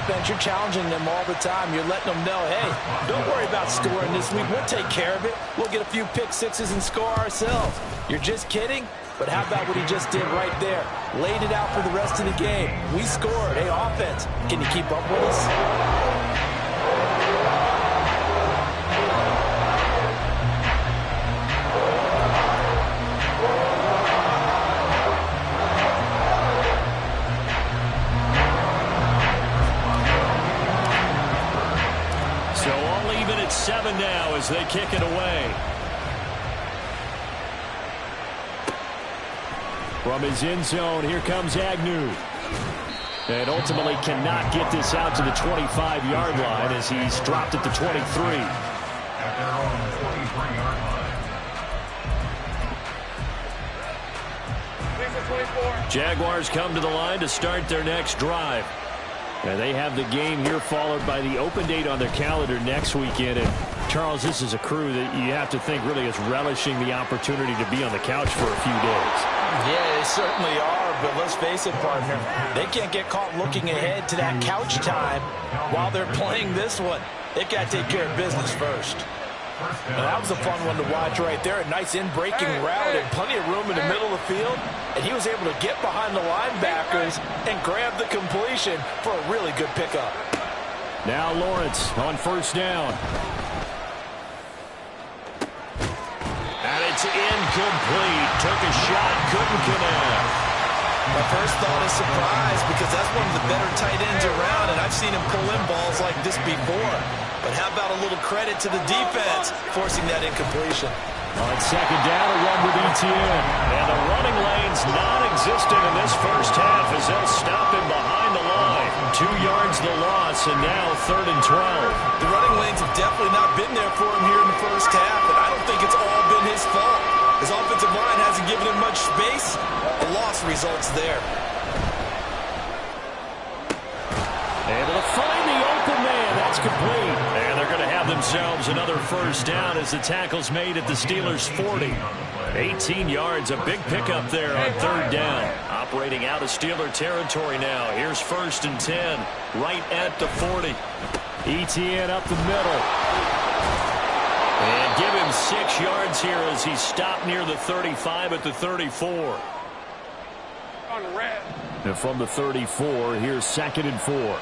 defense, you're challenging them all the time. You're letting them know, hey, don't worry about scoring this week. We'll take care of it. We'll get a few pick sixes and score ourselves. You're just kidding? But how about what he just did right there? Laid it out for the rest of the game. We scored. Hey, offense, can you keep up with us? So all even at 7 now as they kick it away. From his end zone, here comes Agnew. And ultimately cannot get this out to the 25-yard line as he's dropped at the 23. At their own 23-yard line. Jaguars come to the line to start their next drive. And they have the game here followed by the open date on their calendar next weekend. And Charles, this is a crew that you have to think really is relishing the opportunity to be on the couch for a few days. Yeah, they certainly are, but let's face it, partner. They can't get caught looking ahead to that couch time while they're playing this one. They've got to take care of business first. Now, that was a fun one to watch right there. A nice in-breaking route and plenty of room in the middle of the field. And he was able to get behind the linebackers and grab the completion for a really good pickup. Now Lawrence on first down. And it's incomplete. Took a shot, couldn't connect. My first thought is surprise because that's one of the better tight ends around, and I've seen him pull in balls like this before. But how about a little credit to the defense forcing that incompletion? On second down, a run with Etienne. And the running lane's non-existent in this first half as they'll stop him behind the line. 2 yards the loss, and now 3rd and 12. The running lanes have definitely not been there for him here in the first half, and I don't think it's all been his fault. His offensive line hasn't given him much space. A loss results there. Able to find the open man. That's complete. And they're going to have themselves another first down as the tackle's made at the Steelers' 40. 18 yards, a big pickup there on 3rd down. Operating out of Steeler territory now. Here's 1st and 10, right at the 40. Etienne up the middle. And give him 6 yards here as he stopped near the 35 at the 34. And from the 34, here's 2nd and 4.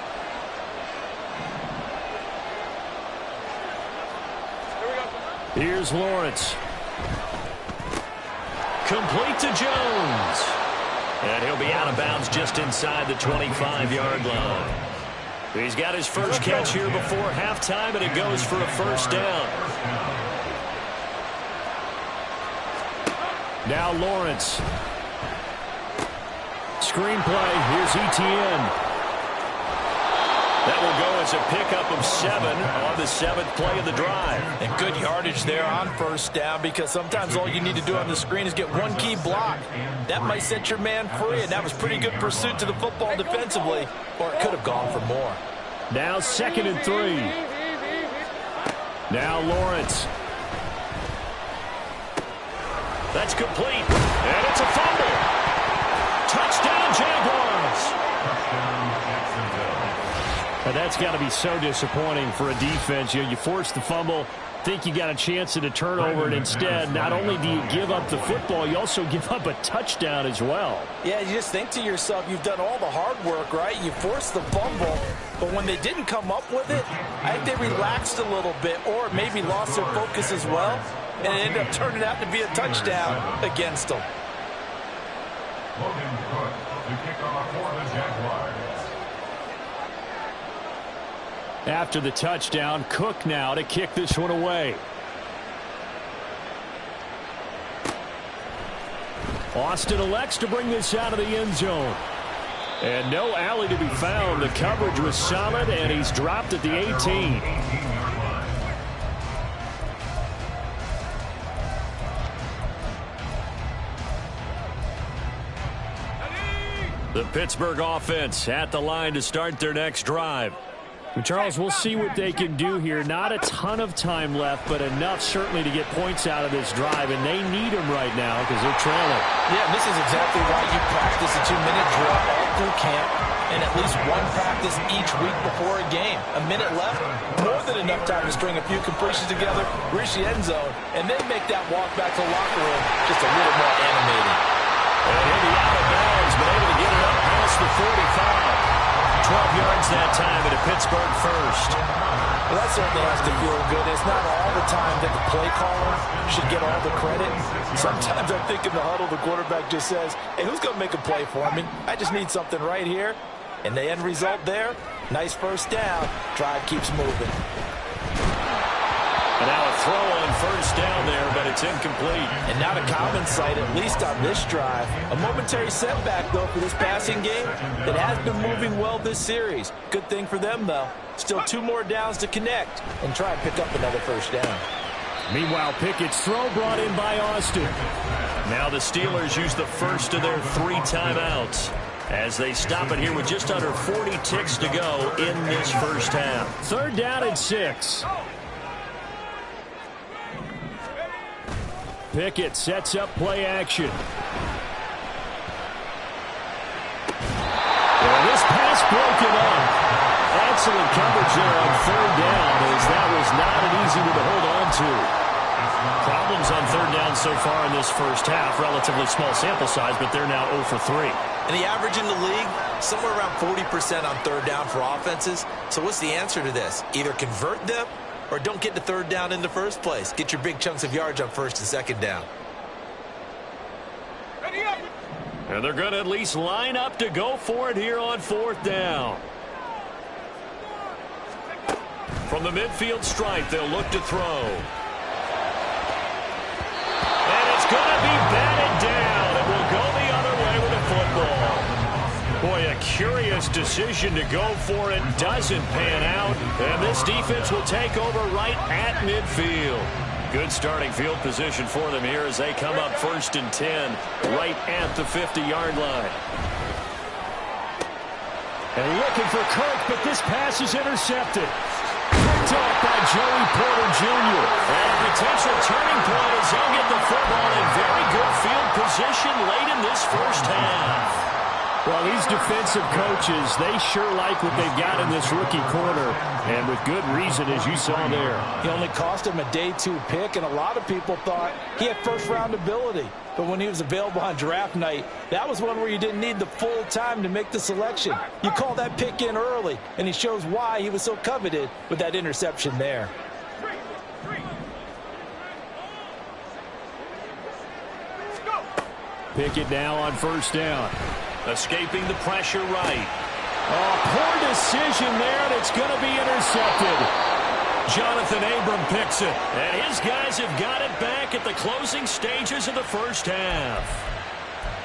Here's Lawrence. Complete to Jones. And he'll be out of bounds just inside the 25-yard line. He's got his first catch here before halftime, and it goes for a first down. Now Lawrence. Screenplay. Here's Etienne. That will go as a pickup of 7 on the 7th play of the drive. And good yardage there on first down because sometimes all you need to do on the screen is get one key block. That might set your man free, and that was pretty good pursuit to the football defensively, or it could have gone for more. Now 2nd and 3. Now Lawrence. That's complete. And it's a fumble. Touchdown, Jaguars. But that's got to be so disappointing for a defense. You force the fumble, think you got a chance at a turnover, and instead, not only do you give up the football, you also give up a touchdown as well. Yeah, you just think to yourself, you've done all the hard work, right? You forced the fumble, but when they didn't come up with it, I think they relaxed a little bit or maybe lost their focus as well, and it ended up turning out to be a touchdown against them. Logan Cook to kick off for the Jaguars. After the touchdown, Cook now to kick this one away. Austin elects to bring this out of the end zone. And no alley to be found. The coverage was solid, and he's dropped at the 18. The Pittsburgh offense at the line to start their next drive. Charles, we'll see what they can do here. Not a ton of time left, but enough certainly to get points out of this drive, and they need them right now because they're trailing. Yeah, this is exactly why you practice a 2-minute drill all through camp. and at least one practice each week before a game. A minute left, more than enough time to string a few completions together, reach the end zone, and then make that walk back to the locker room just a little more animated. And he'll be out of bounds, but able to get it up past the 45. 12 yards that time at a Pittsburgh first. Well, that certainly has to feel good. It's not all the time that the play caller should get all the credit. Sometimes I think in the huddle, the quarterback just says, hey, who's going to make a play for me? I just need something right here. And the end result there, nice first down. Drive keeps moving. And now a throw on first down there, but it's incomplete. And not a common sight, at least on this drive. A momentary setback, though, for this passing game that has been moving well this series. Good thing for them, though. Still 2 more downs to connect and try and pick up another first down. Meanwhile, Pickett's throw brought in by Austin. Now the Steelers use the first of their 3 timeouts as they stop it here with just under 40 ticks to go in this first half. 3rd down and 6. Pickett sets up play action. Well, this pass broken up. Excellent coverage there on 3rd down, as that was not an easy one to hold on to. Problems on 3rd down so far in this first half. Relatively small sample size, but they're now 0 for 3. And the average in the league, somewhere around 40% on 3rd down for offenses. So what's the answer to this? Either convert them or don't get to 3rd down in the first place. Get your big chunks of yards on 1st and 2nd down. And they're going to at least line up to go for it here on 4th down. From the midfield stripe, they'll look to throw. And it's going to be batted down. It will go the other way with the football. Boy, a curious decision to go for it. Doesn't pan out. And this defense will take over right at midfield. Good starting field position for them here as they come up 1st and 10, right at the 50-yard line. And looking for Kirk, but this pass is intercepted. Picked up by Joey Porter Jr. And a potential turning point as they'll get the football in very good field position late in this first half. Well, these defensive coaches, they sure like what they've got in this rookie corner, and with good reason, as you saw there. He only cost him a day 2 pick, and a lot of people thought he had first-round ability. But when he was available on draft night, that was one where you didn't need the full time to make the selection. You call that pick in early, and he shows why he was so coveted with that interception there. Pickett now on 1st down. Escaping the pressure right. Oh, poor decision there, and it's going to be intercepted. Jonathan Abram picks it, and his guys have got it back at the closing stages of the first half.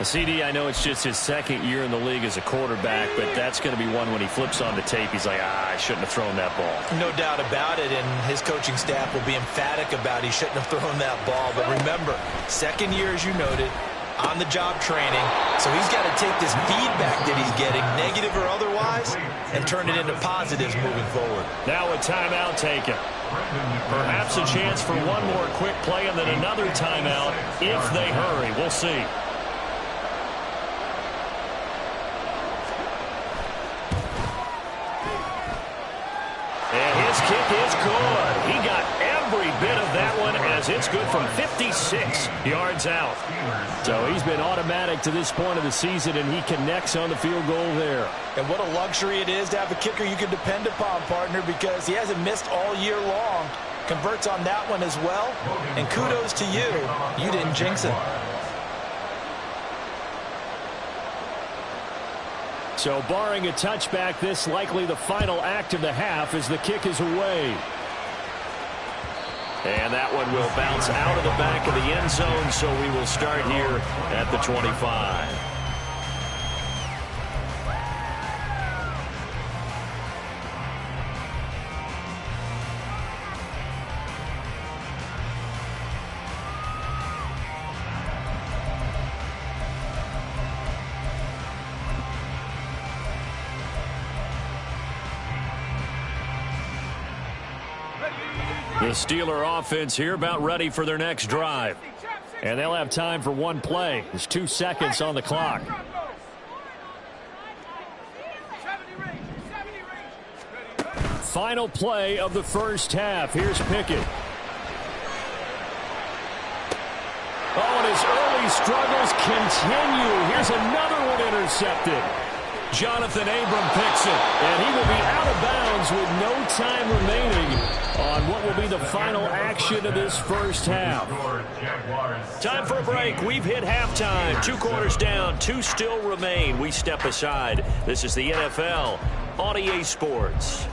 CD, I know it's just his 2nd year in the league as a quarterback, but that's going to be one when he flips on the tape, he's like, I shouldn't have thrown that ball. No doubt about it, and his coaching staff will be emphatic about he shouldn't have thrown that ball. But remember, 2nd year, as you noted, on-the-job training, so he's got to take this feedback that he's getting, negative or otherwise, and turn it into positives moving forward. Now a timeout taken. Perhaps a chance for one more quick play and then another timeout if they hurry. We'll see. And his kick is good. He got every bit of that one as it's good from 56 yards out. So he's been automatic to this point of the season, and he connects on the field goal there. And what a luxury it is to have a kicker you can depend upon, partner, because he hasn't missed all year long. Converts on that one as well. And kudos to you. You didn't jinx him. So barring a touchback, this likely the final act of the half as the kick is away. And that one will bounce out of the back of the end zone, so we will start here at the 25. The Steeler offense here about ready for their next drive. And they'll have time for one play. There's 2 seconds on the clock. final play of the first half. Here's Pickett. Oh, and his early struggles continue. Here's another one intercepted. Jonathan Abram picks it, and he will be out of bounds with no time remaining on what will be the final action of this first half. Time for a break. We've hit halftime. 2 quarters down, 2 still remain. We step aside. This is the NFL on EA Sports.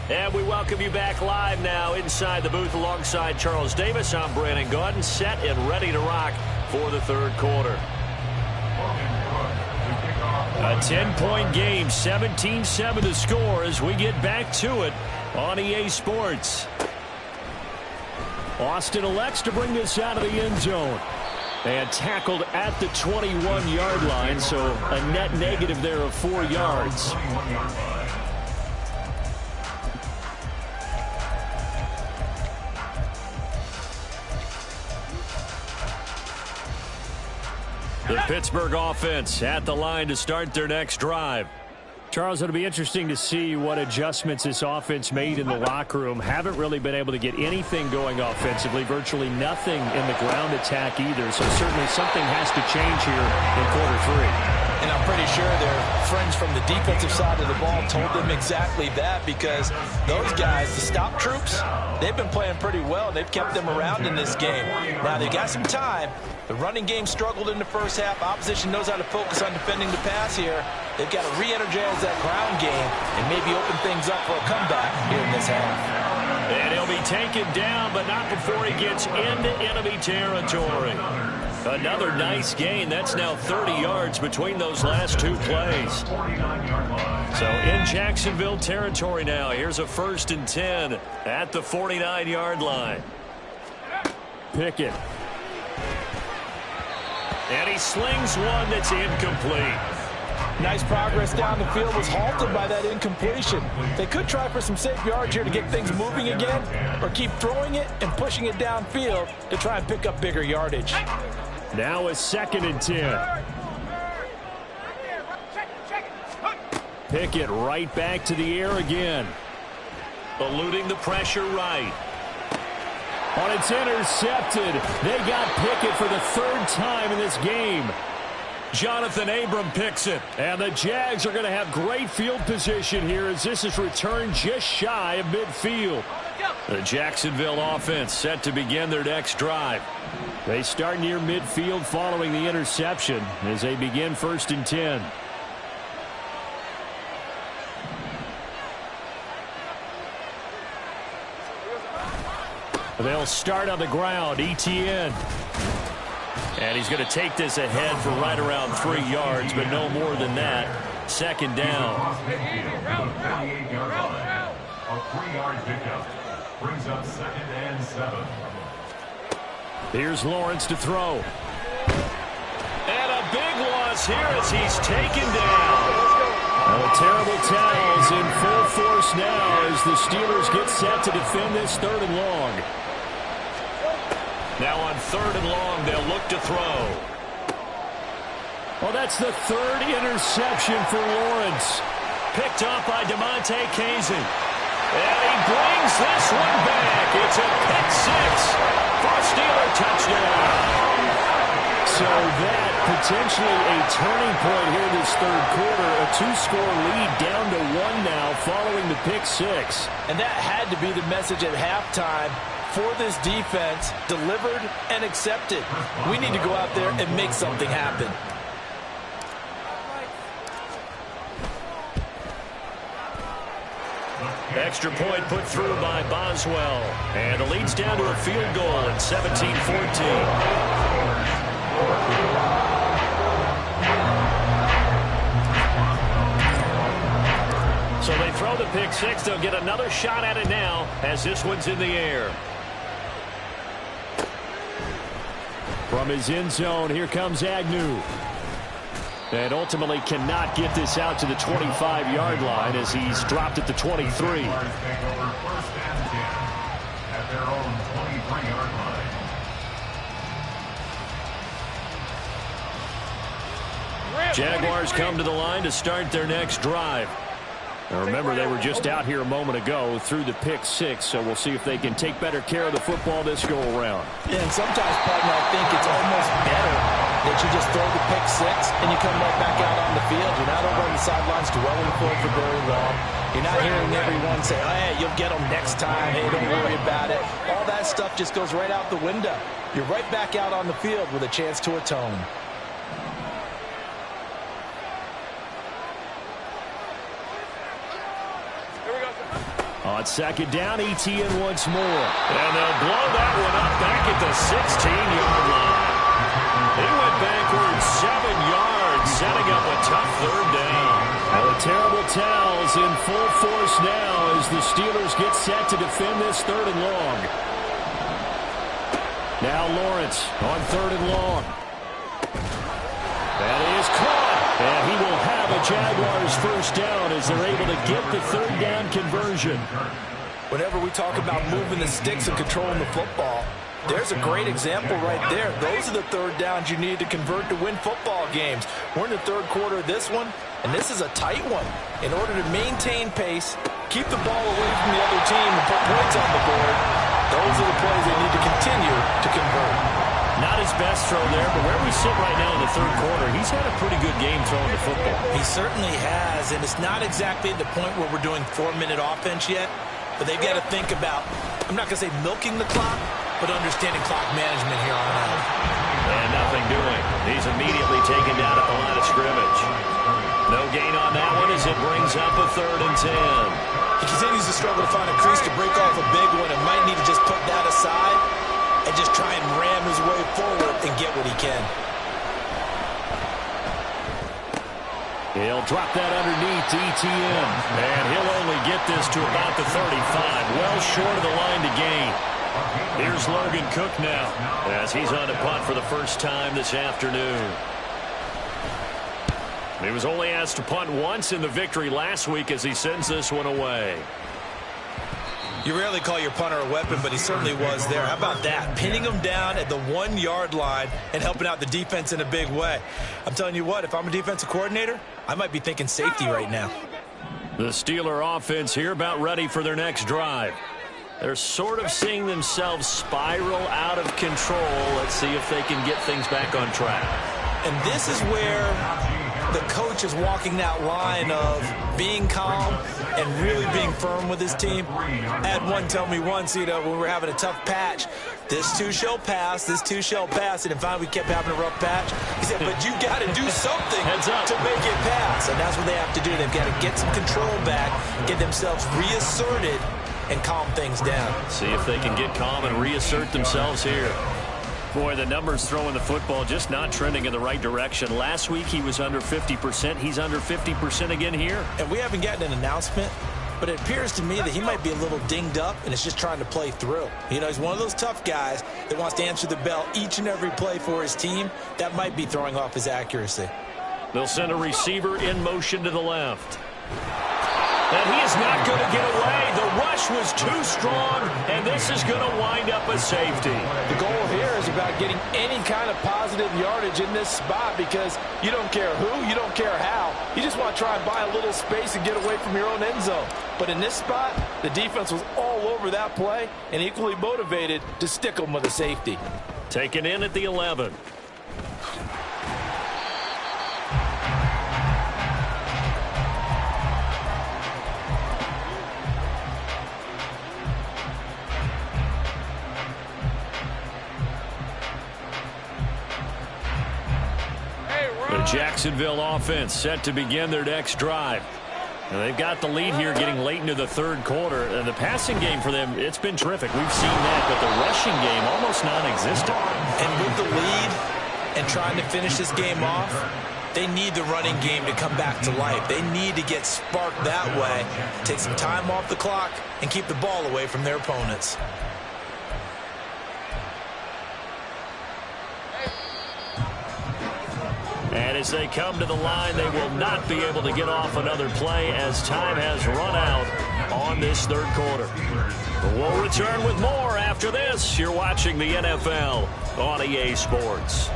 And we welcome you back live now inside the booth alongside Charles Davis. I'm Brandon Gaudin, set and ready to rock for the third quarter. A 10-point game, 17-7 the score as we get back to it on EA Sports. Austin elects to bring this out of the end zone. And tackled at the 21-yard line, so a net negative there of 4 yards. The Pittsburgh offense at the line to start their next drive. Charles, it'll be interesting to see what adjustments this offense made in the locker room. Haven't really been able to get anything going offensively, virtually nothing in the ground attack either. So certainly something has to change here in quarter 3. And I'm pretty sure their friends from the defensive side of the ball told them exactly that, because those guys, the stop troops, they've been playing pretty well. They've kept them around in this game. Now, they got some time. The running game struggled in the first half. Opposition knows how to focus on defending the pass here. They've got to re-energize that ground game and maybe open things up for a comeback here in this half. And he'll be taken down, but not before he gets into enemy territory. Another nice gain. That's now 30 yards between those last 2 plays. So in Jacksonville territory now. Here's a 1st and 10 at the 49-yard line. Pickett. And he slings one that's incomplete. Nice progress down the field, was halted by that incompletion. They could try for some safe yards here to get things moving again, or keep throwing it and pushing it downfield to try and pick up bigger yardage. Now a 2nd and 10. Pickett right back to the air again. Eluding the pressure right. On it's intercepted. They got Pickett for the 3rd time in this game. Jonathan Abram picks it. And the Jags are going to have great field position here as this is returned just shy of midfield. The Jacksonville offense set to begin their next drive. They start near midfield following the interception as they begin 1st and 10. They'll start on the ground. ETN. And he's going to take this ahead for right around 3 yards, but no more than that. 2nd down. A 3-yard pickup brings up 2nd and 7. Here's Lawrence to throw. And a big loss here as he's taken down. A terrible tackles in full force now as the Steelers get set to defend this 3rd and long. Now on 3rd and long, they'll look to throw. Well, that's the 3rd interception for Lawrence. Picked up by DeMonte Casey. And he brings this one back. It's a pick 6 for a Steeler touchdown. So that potentially a turning point here in this 3rd quarter. A 2-score lead down to 1 now following the pick 6. And that had to be the message at halftime for this defense, delivered and accepted. We need to go out there and make something happen. Extra point put through by Boswell. And the lead's down to a field goal at 17-14. So they throw the pick 6. They'll get another shot at it now as this one's in the air. From his end zone, here comes Agnew. And ultimately cannot get this out to the 25-yard line as he's dropped at the 23. Take over 1st and 10 at their own 23-yard line. Jaguars come to the line to start their next drive. Now remember, they were just out here a moment ago through the pick six, so we'll see if they can take better care of the football this go-around. Yeah, and sometimes, partner, I think it's almost better that you just throw the pick six and you come right back out on the field. You're not over on the sidelines dwelling for it for very long. You're not hearing everyone say, oh, hey, you'll get them next time. Hey, don't worry about it. All that stuff just goes right out the window. You're right back out on the field with a chance to atone. On second down, ETN once more. And they'll blow that one up back at the 16-yard line. He went backwards 7 yards, setting up a tough third down. Well, the terrible towels in full force now as the Steelers get set to defend this 3rd and long. Now Lawrence on 3rd and long. That is caught. And he will have a Jaguars first down as they're able to get the 3rd down conversion. Whenever we talk about moving the sticks and controlling the football, there's a great example right there. Those are the 3rd downs you need to convert to win football games. We're in the 3rd quarter of this one, and this is a tight one. In order to maintain pace, keep the ball away from the other team, and put points on the board, those are the plays they need to continue to convert. Not his best throw there, but where we sit right now in the 3rd quarter, he's had a pretty good game throwing the football. He certainly has, and it's not exactly at the point where we're doing 4-minute offense yet, but they've got to think about, I'm not going to say milking the clock, but understanding clock management here on out. And nothing doing. He's immediately taken down at the line of scrimmage. No gain on that one as it brings up a 3rd and 10. He continues to struggle to find a crease to break off a big one and might need to just put that aside and just try and ram his way forward and get what he can. He'll drop that underneath to ETN. And he'll only get this to about the 35. Well short of the line to gain. Here's Logan Cook now as he's on to punt for the first time this afternoon. He was only asked to punt once in the victory last week as he sends this one away. You rarely call your punter a weapon, but he certainly was there. How about that? Pinning him down at the 1-yard line and helping out the defense in a big way. I'm telling you what, if I'm a defensive coordinator, I might be thinking safety right now. The Steeler offense here about ready for their next drive. They're sort of seeing themselves spiral out of control. Let's see if they can get things back on track. And this is where the coach is walking that line of being calm and really being firm with his team. I had one tell me once, when we were having a tough patch, this too shall pass, this too shall pass, and finally we kept having a rough patch. He said, but you got to do something to make it pass, and that's what they have to do. They've got to get some control back, get themselves reasserted, and calm things down. See if they can get calm and reassert themselves here. Boy, the numbers throwing the football just not trending in the right direction. Last week he was under 50%. He's under 50% again here. And we haven't gotten an announcement, but it appears to me that he might be a little dinged up and is just trying to play through. He's one of those tough guys that wants to answer the bell each and every play for his team. That might be throwing off his accuracy. They'll send a receiver in motion to the left. And he is not going to get away. The rush was too strong, and this is going to wind up a safety. The goal here is about getting any kind of positive yardage in this spot because you don't care who, you don't care how. You just want to try and buy a little space and get away from your own end zone. But in this spot, the defense was all over that play and equally motivated to stick them with a safety. Taken in at the 11. Jacksonville offense set to begin their next drive. And they've got the lead here getting late into the 3rd quarter. And the passing game for them, it's been terrific. We've seen that, but the rushing game almost non-existent. And with the lead and trying to finish this game off, they need the running game to come back to life. They need to get sparked that way, take some time off the clock, and keep the ball away from their opponents. And As they come to the line, they will not be able to get off another play as time has run out on this third quarter. We'll return with more after this. You're watching the NFL on EA Sports.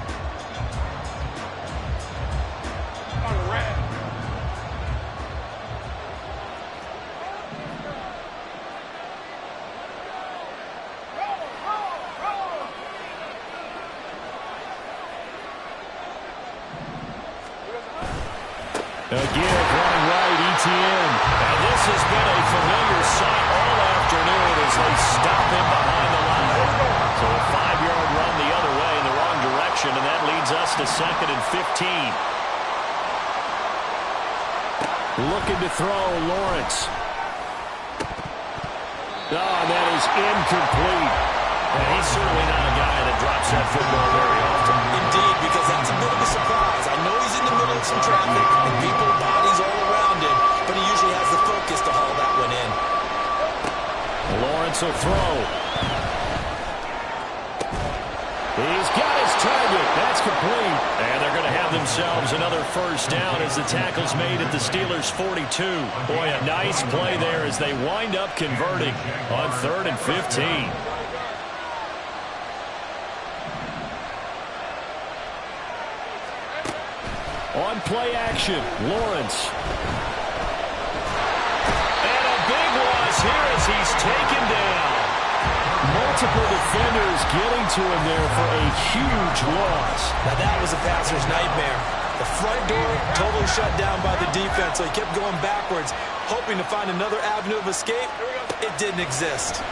Again, running right, ETN. And this has been a familiar sight all afternoon as they stop him behind the line. So a 5-yard run the other way in the wrong direction, and that leads us to 2nd and 15. Looking to throw, Lawrence. Oh, and that is incomplete. And he's certainly not a guy that drops that football very often. Indeed, because that's a bit of a surprise. I know he's in the middle of some traffic and people, bodies all around him, but he usually has the focus to haul that one in. Lawrence will throw. He's got his target. That's complete. And they're going to have themselves another first down as the tackle's made at the Steelers' 42. Boy, a nice play there as they wind up converting on 3rd and 15. On play action, Lawrence. And a big loss here as he's taken down. Multiple defenders getting to him there for a huge loss. Now that was a passer's nightmare. The front door totally shut down by the defense, so he kept going backwards, hoping to find another avenue of escape. It didn't exist.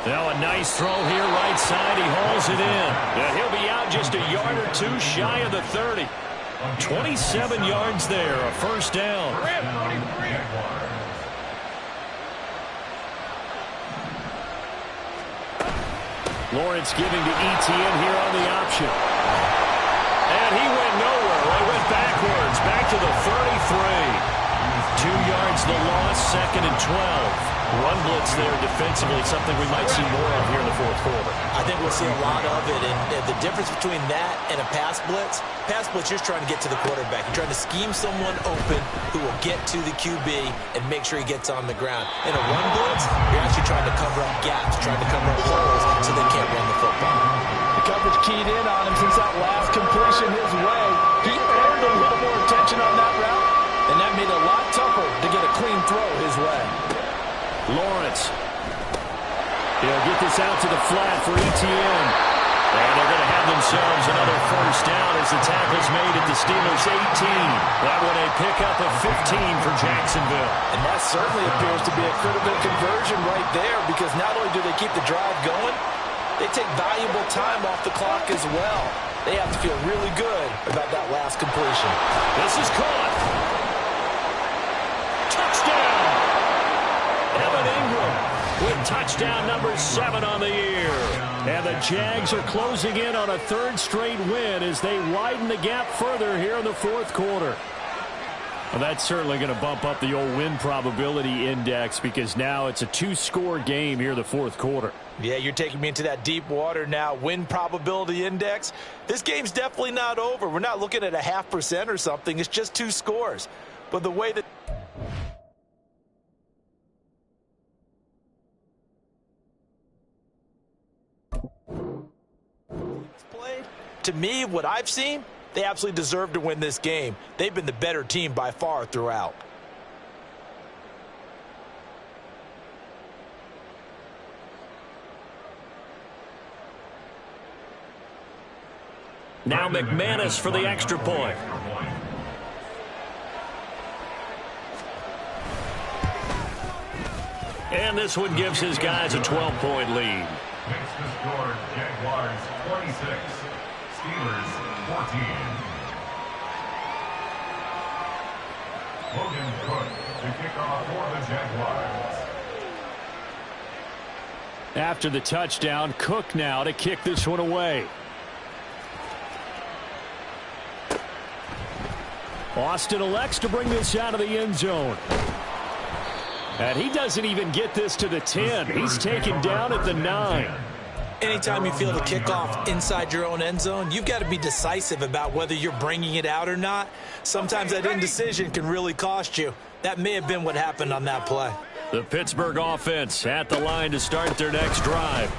Now a nice throw here, right side. He hauls it in. And he'll be out just a yard or two shy of the 30. 27 yards there, a first down. Lawrence giving to ETN here on the option. And he went nowhere. They went backwards, back to the 33. 2 yards the loss, 2nd and 12. Run blitz there defensively, something we might see more of here in the fourth quarter. I think we'll see a lot of it, and the difference between that and a pass blitz, you're trying to get to the quarterback. You're trying to scheme someone open who will get to the QB and make sure he gets on the ground. In a run blitz, you're actually trying to cover up gaps, trying to cover up holes so they can't run the football. The coverage keyed in on him since that last completion his way. He earned a little more attention on that route, and that made it a lot tougher to get a clean throw his way. Lawrence. He'll get this out to the flat for ETN. And they're going to have themselves another first down as the tackle's made at the Steelers' 18. That one a pickup of 15 for Jacksonville. And that certainly appears to be a critical conversion right there, because not only do they keep the drive going, they take valuable time off the clock as well. They have to feel really good about that last completion. This is caught. Touchdown! Evan Ingram with touchdown number 7 on the year. And the Jags are closing in on a 3rd straight win as they widen the gap further here in the fourth quarter. Well, that's certainly going to bump up the old win probability index, because now it's a 2-score game here in the fourth quarter. Yeah, you're taking me into that deep water now. Win probability index. This game's definitely not over. We're not looking at a 0.5% or something. It's just 2 scores. But the way that played, to me, what I've seen, they absolutely deserve to win this game. They've been the better team by far throughout. Now McManus for the extra point. And this one gives his guys a 12-point lead. Makes the score Jaguars 26, Steelers 14. Logan Cook to kick off for the Jaguars. After the touchdown, Cook now to kick this one away. Austin elects to bring this out of the end zone. And he doesn't even get this to the 10. He's taken down at the 9. Anytime you feel the kickoff inside your own end zone, you've got to be decisive about whether you're bringing it out or not. Sometimes that indecision can really cost you. That may have been what happened on that play. The Pittsburgh offense at the line to start their next drive.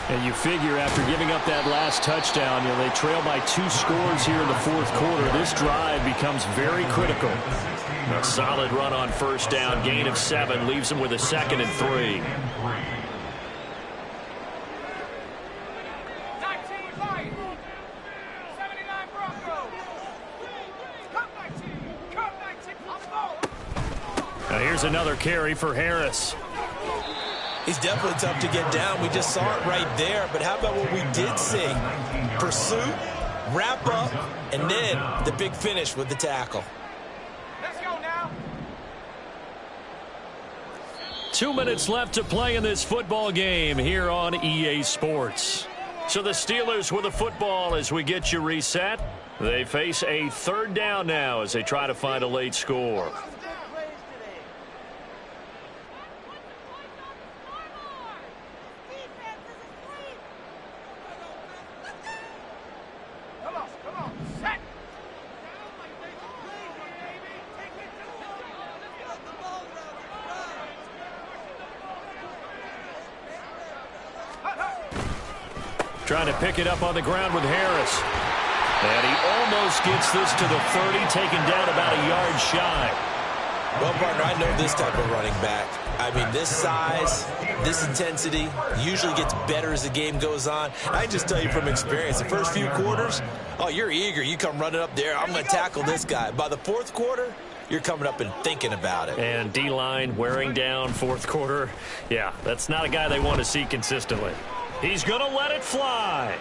And you figure after giving up that last touchdown, they trail by 2 scores here in the fourth quarter. This drive becomes very critical. A solid run on first down, gain of 7, leaves them with a 2nd and 3. Now here's another carry for Harris. He's definitely tough to get down. We just saw it right there. But how about what we did see? Pursuit, wrap up, and then the big finish with the tackle. Let's go now. 2 minutes left to play in this football game here on EA Sports. So the Steelers with the football as we get you reset. They face a 3rd down now as they try to find a late score. Trying to pick it up on the ground with Harris. And he almost gets this to the 30, taken down about a yard shy. Well, partner, I know this type of running back. I mean, this size, this intensity usually gets better as the game goes on. I just tell you from experience, the first few quarters, oh, you're eager. You come running up there. I'm going to tackle this guy. By the fourth quarter, you're coming up and thinking about it. And D-line wearing down fourth quarter. Yeah, that's not a guy they want to see consistently. He's going to let it fly.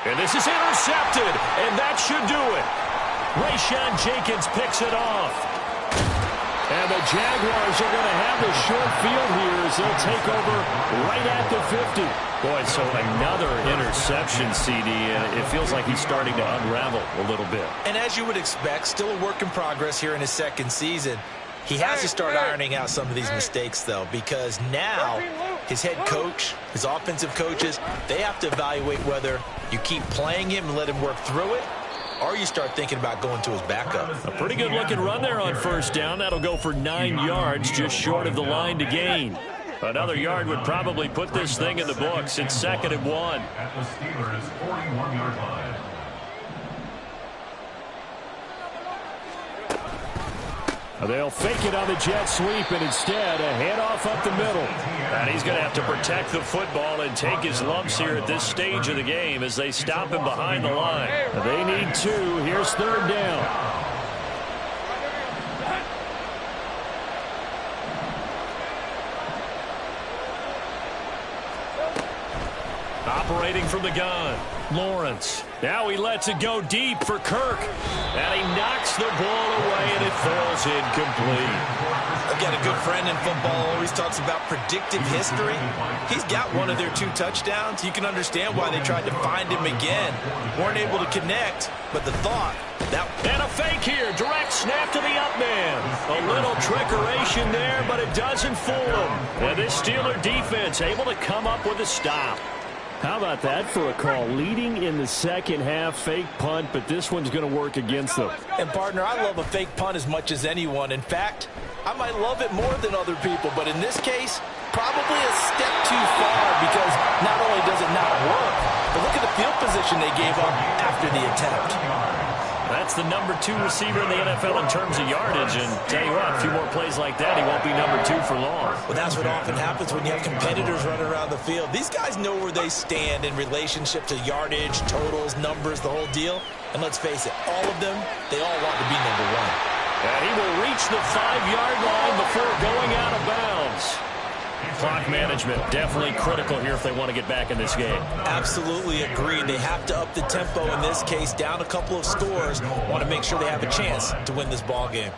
And this is intercepted, and that should do it. Rayshawn Jenkins picks it off. And the Jaguars are going to have the short field here as they'll take over right at the 50. Boy, so another interception, CD, and it feels like he's starting to unravel a little bit. And as you would expect, still a work in progress here in his 2nd season. He has to start ironing out some of these mistakes, though, because now his head coach, his offensive coaches, they have to evaluate whether you keep playing him and let him work through it, or you start thinking about going to his backup. A pretty good-looking run there on first down. That'll go for 9 yards, just short of the line to gain. Another yard would probably put this thing in the books. It's 2nd and 1. At the Steelers' 41-yard line. They'll fake it on the jet sweep, and instead a handoff up the middle. And he's going to have to protect the football and take his lumps here at this stage of the game as they stop him behind the line. They need 2. Here's 3rd down. Operating from the gun, Lawrence. Now he lets it go deep for Kirk. And he knocks the ball away, and it falls incomplete. I've got a good friend in football, always talks about predictive history. He's got one of their 2 touchdowns. You can understand why they tried to find him again. Weren't able to connect, but the thought. And a fake here. Direct snap to the up man. A little trickeration there, but it doesn't fool him. And this Steeler defense able to come up with a stop. How about that for a call? Leading in the second half, fake punt, but this one's going to work against them. And, partner, I love a fake punt as much as anyone. In fact, I might love it more than other people, but in this case, probably a step too far because not only does it not work, but look at the field position they gave up after the attempt. That's the number 2 receiver in the NFL in terms of yardage, and tell you what, a few more plays like that, he won't be number 2 for long. Well, that's what often happens when you have competitors running around the field. These guys know where they stand in relationship to yardage, totals, numbers, the whole deal. And let's face it, all of them, they all want to be number 1. And he will reach the 5-yard line before going out of bounds. Clock management definitely critical here if they want to get back in this game. Absolutely agreed. They have to up the tempo in this case, down a couple of scores. Want to make sure they have a chance to win this ball game.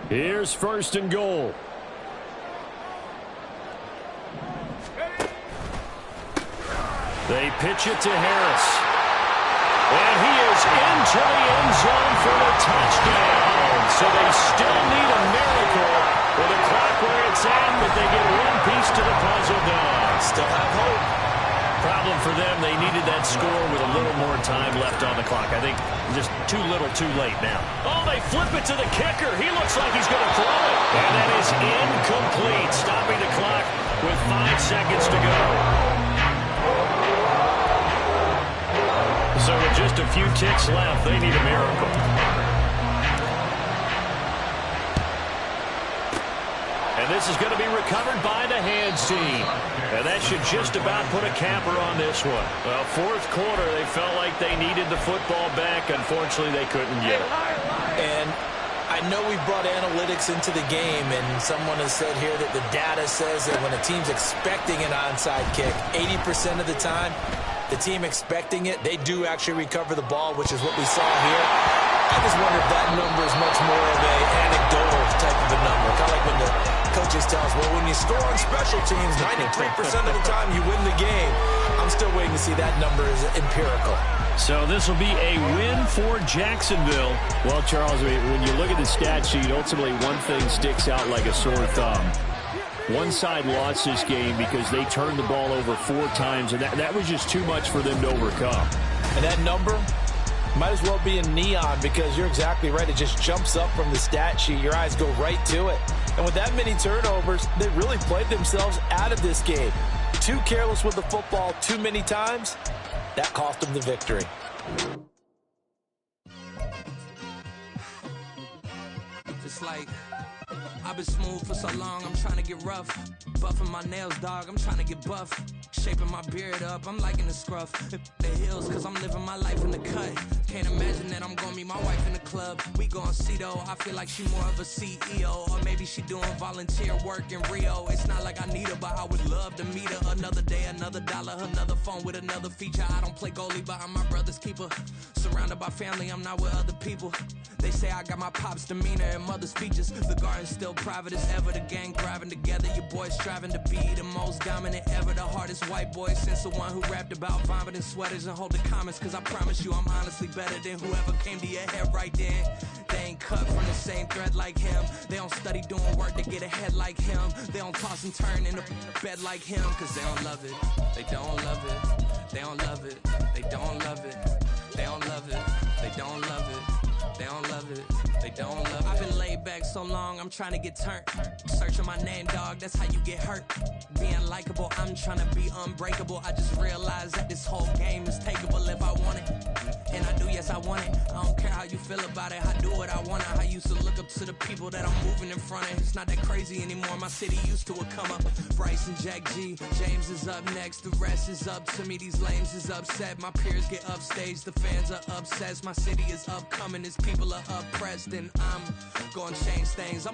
Here's 1st and goal. They pitch it to Harris. And he is into the end zone for the touchdown. So they still need a miracle with the clock where it's at, but they get one piece to the puzzle done. Still have hope. Problem for them, they needed that score with a little more time left on the clock. I think just too little too late now. Oh, they flip it to the kicker. He looks like he's going to throw it. And that is incomplete, stopping the clock with 5 seconds to go. So with just a few ticks left, they need a miracle. And this is going to be recovered by the hands team. And that should just about put a capper on this one. Well, fourth quarter, they felt like they needed the football back. Unfortunately, they couldn't get it. And I know we brought analytics into the game, and someone has said here that the data says that when a team's expecting an onside kick, 80% of the time, the team expecting it, they do actually recover the ball, which is what we saw here. I just wonder if that number is much more of an anecdotal type of a number. Kind of like when the coaches tell us, well, when you score on special teams, 93% of the time you win the game. I'm still waiting to see that number is empirical. So this will be a win for Jacksonville. Well, Charles, when you look at the stat sheet, ultimately one thing sticks out like a sore thumb. One side lost this game because they turned the ball over 4 times, and that was just too much for them to overcome. And that number might as well be in neon, because you're exactly right. It just jumps up from the stat sheet. Your eyes go right to it. And with that many turnovers, they really played themselves out of this game. Too careless with the football too many times. That cost them the victory. Just like I've been smooth for so long, I'm trying to get rough. Buffing my nails, dog, I'm trying to get buff. Shaping my beard up, I'm liking the scruff. The heels, cause I'm living my life in the cut. Can't imagine that I'm gonna meet my wife in the club. We gon' see though, I feel like she more of a CEO. Or maybe she doing volunteer work in Rio. It's not like I need her, but I would love to meet her. Another day, another dollar, another phone with another feature. I don't play goalie, but I'm my brother's keeper. Surrounded by family, I'm not with other people. They say I got my pop's demeanor and mother's features. The garden's still private as ever, the gang thriving together. Your boys striving to be the most dominant ever. The hardest white boy since the one who rapped about vomiting sweaters and hold the comments. Cause I promise you I'm honestly better than whoever came to your head right then. They ain't cut from the same thread like him. They don't study doing work to get ahead like him. They don't toss and turn in the bed like him. Cause they don't love it, they don't love it. They don't love it, they don't love it. They don't love it, they don't love it. They don't love it, they don't love it. I've been laid back so long, I'm trying to get turned. Searching my name, dog, that's how you get hurt. Being likable, I'm trying to be unbreakable. I just realized that this whole game is takeable if I want it. And I do, yes, I want it. I don't care how you feel about it, I do what I want it. I used to look up to the people that I'm moving in front of. It's not that crazy anymore, my city used to a come up. Bryce and Jack G, James is up next. The rest is up to me, these lames is upset. My peers get upstage, the fans are obsessed. My city is upcoming, its people are oppressed. And I'm gonna change things.